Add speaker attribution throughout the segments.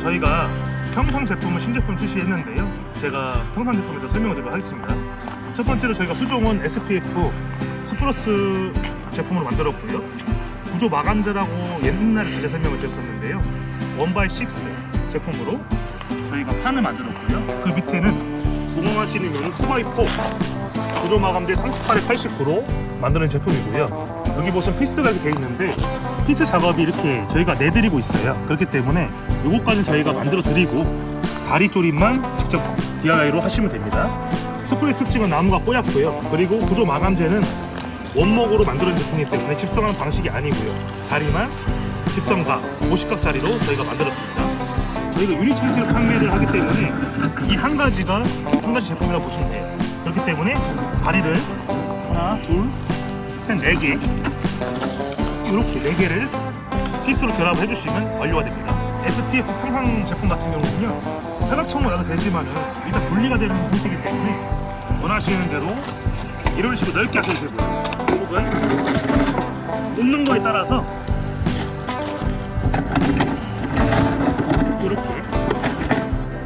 Speaker 1: 저희가 평상 제품을 신제품 출시했는데요. 제가 평상 제품에 대해서 설명을 드리도록 하겠습니다. 첫 번째로 저희가 수종은 SPF 스플러스 제품으로 만들었고요. 구조 마감재라고 옛날에 자세히 설명을 드렸었는데요. 1x6 제품으로 저희가 판을 만들었고요. 그 밑에는 공항할 수 있는 면은 2x4 구조 마감재 38에 89로 만드는 제품이고요. 여기 보시면 피스가 이렇게 되어 있는데 피스 작업이 이렇게 저희가 내드리고 있어요. 그렇기 때문에 요거까지는 저희가 만들어 드리고 다리 조립만 직접 DIY로 하시면 됩니다. 스프레이 특징은 나무가 꼬였고요. 그리고 구조 마감재는 원목으로 만드는 제품이기 때문에 집성하는 방식이 아니고요. 다리만 집성각, 50각짜리로 저희가 만들었습니다. 저희가 유리 청태로 판매를 하기 때문에 이 한 가지가 한 가지 제품이라고 보시면 돼요. 그렇기 때문에 다리를 하나, 둘, 셋, 4개 이렇게 4개를 피스로 결합을 해주시면 완료가 됩니다. SPF 평상 제품 같은 경우는요, 사각형으로 나도 되지만은 일단 분리가 되는 형태이기 때문에 원하시는 대로 이런 식으로 넓게 하셔도 되고요. 혹은 꽂는 거에 따라서 이렇게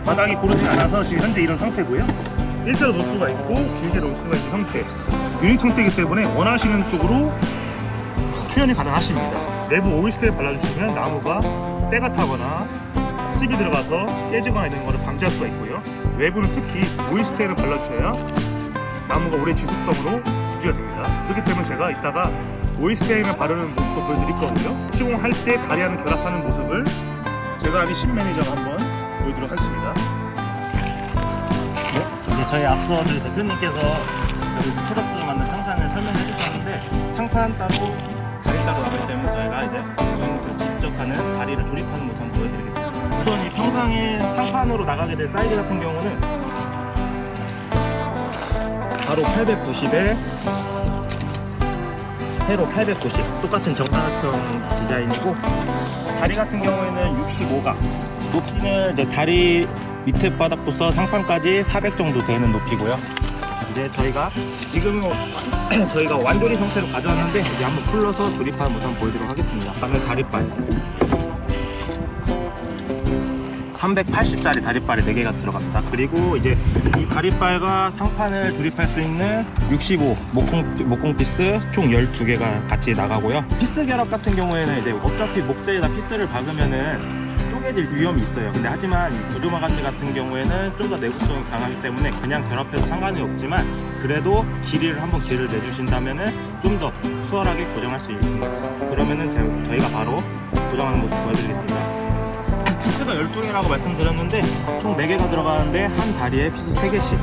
Speaker 1: 바닥이 고르지 않아서 지금 현재 이런 상태고요. 일자로 놓을 수가 있고 길게 놓을 수가 있는 형태, 유닛 형태이기 때문에 원하시는 쪽으로 표현이 가능하십니다. 내부 오일스테이 발라주시면 나무가 때가 타거나 습이 들어가서 깨지거나 이런 거를 방지할 수가 있고요. 외부는 특히 오일스테이를 발라주셔야 나무가 오래 지속성으로 유지가 됩니다. 그렇기 때문에 제가 이따가 오일스테인을 바르는 모습도 보여드릴 거고요. 시공할 때 다리하는 결합하는 모습을 제가 아닌 신 매니저가 한번 보여드리도록 하겠습니다.
Speaker 2: 이제 저희 앞서 대표님께서 저희 스프러스로 만든 상판을 설명해 주셨는데 상판 따로 다리 따로 나가기 때문에 저희가 이제 직접 하는 다리를 조립하는 모습 한번 보여드리겠습니다. 우선 이 평상에 상판으로 나가게 될 사이즈 같은 경우는 바로 890에 세로 890 똑같은 정사각형 디자인이고 다리 같은 경우에는 65가 높이는 이제 다리 밑에 바닥부터 상판까지 400 정도 되는 높이고요. 이제 저희가 지금은 저희가 완조리 형태로 가져왔는데 이제 한번 풀러서 조립하는 모습 한번 보여드리도록 하겠습니다. 그다음에 다리빨 380짜리 다리빨이 4개가 들어갑니다. 그리고 이제 이 다리빨과 상판을 조립할 수 있는 65 목공 피스 총 12개가 같이 나가고요. 피스 결합 같은 경우에는 이제 어차피 목재에다 피스를 박으면은 쪼개질 위험이 있어요. 근데 하지만 이 구조 마감재 같은 경우에는 좀 더 내구성이 강하기 때문에 그냥 결합해도 상관이 없지만 그래도 길이를 한번 길을 내주신다면은 좀 더 수월하게 고정할 수 있습니다. 그러면은 저희가 바로 고정하는 모습 보여드리겠습니다. 피스가 12개라고 말씀드렸는데 총 4개가 들어가는데 한 다리에 피스 3개씩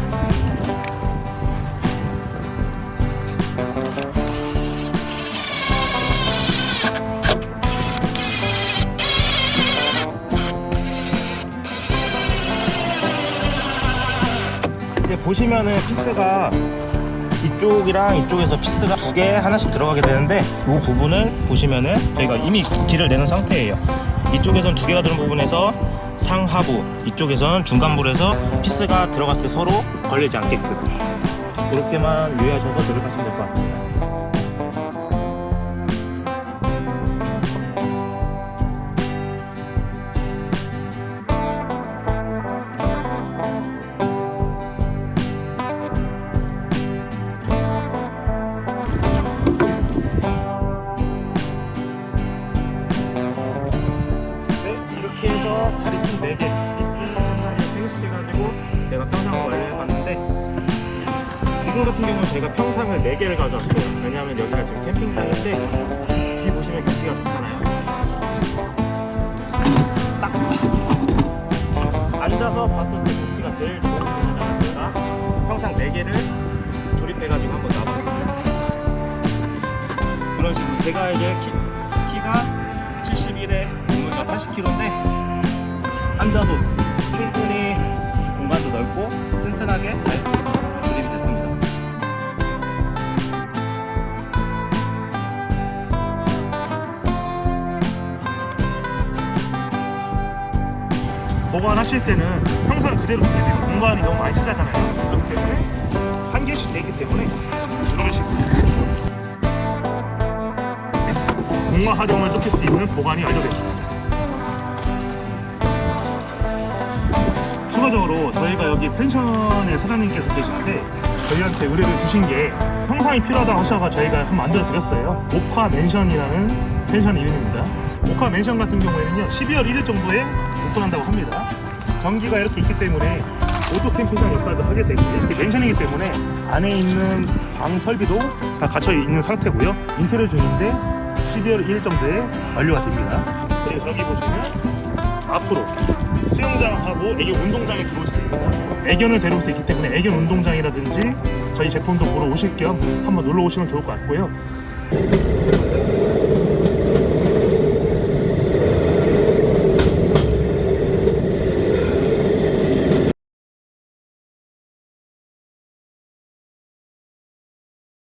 Speaker 2: 이제 보시면은 피스가 이쪽이랑 이쪽에서 피스가 2개 하나씩 들어가게 되는데 이 부분을 보시면은 저희가 이미 길을 내는 상태예요. 이쪽에선 2개가 들은 부분에서 상하부, 이쪽에서는 중간부에서 피스가 들어갔을 때 서로 걸리지 않게끔 그렇게만 유의하셔서 조립하시면 될 것 같습니다. 이렇게 해서 다리 총 4개, 피스를 3개씩 해가지고 제가 평상을 완료해봤는데 지금 같은 경우는 저희가 평상을 4개를 가져왔어요. 왜냐하면 여기가 지금 캠핑장인데 뒤 보시면 경치가 좋잖아요. 딱 앉아서 봤을 때 경치가 제일 좋은 편이잖아요. 제가 평상 4개를 조립해가지고 한번 놔봤습니다. 그런 식으로 제가 이제 키가 71에 몸무게가 80kg인데 앉아도 충분히 공간도 넓고 튼튼하게 잘 조립이 됐습니다.
Speaker 1: 보관하실 때는 평상 그대로 두게 되면 공간이 너무 많이 차지하잖아요. 그렇기 때문에 한 개씩 되기 때문에 이런 식으로 공화 활용을 좁힐 수 있는 보관이 완료됐습니다. 추가적으로 저희가 여기 펜션의 사장님께서 계시는데 저희한테 의뢰를 주신 게 형상이 필요하다고 하셔서 저희가 한번 만들어 드렸어요. 오카 맨션이라는 펜션 이름입니다. 오카 맨션 같은 경우에는요 12월 1일 정도에 오픈한다고 합니다. 전기가 이렇게 있기 때문에 오토 캠핑장 역할도 하게 되고요. 이렇게 맨션이기 때문에 안에 있는 방 설비도 다 갖춰 있는 상태고요. 인테리어 중인데 12월 1일 정도에 완료가 됩니다. 그리고 여기 보시면 앞으로 수영장하고 애견 운동장이 들어오시게 됩니다. 애견을 데려올 수 있기 때문에 애견 운동장이라든지 저희 제품도 보러 오실 겸 한번 놀러 오시면 좋을 것 같고요.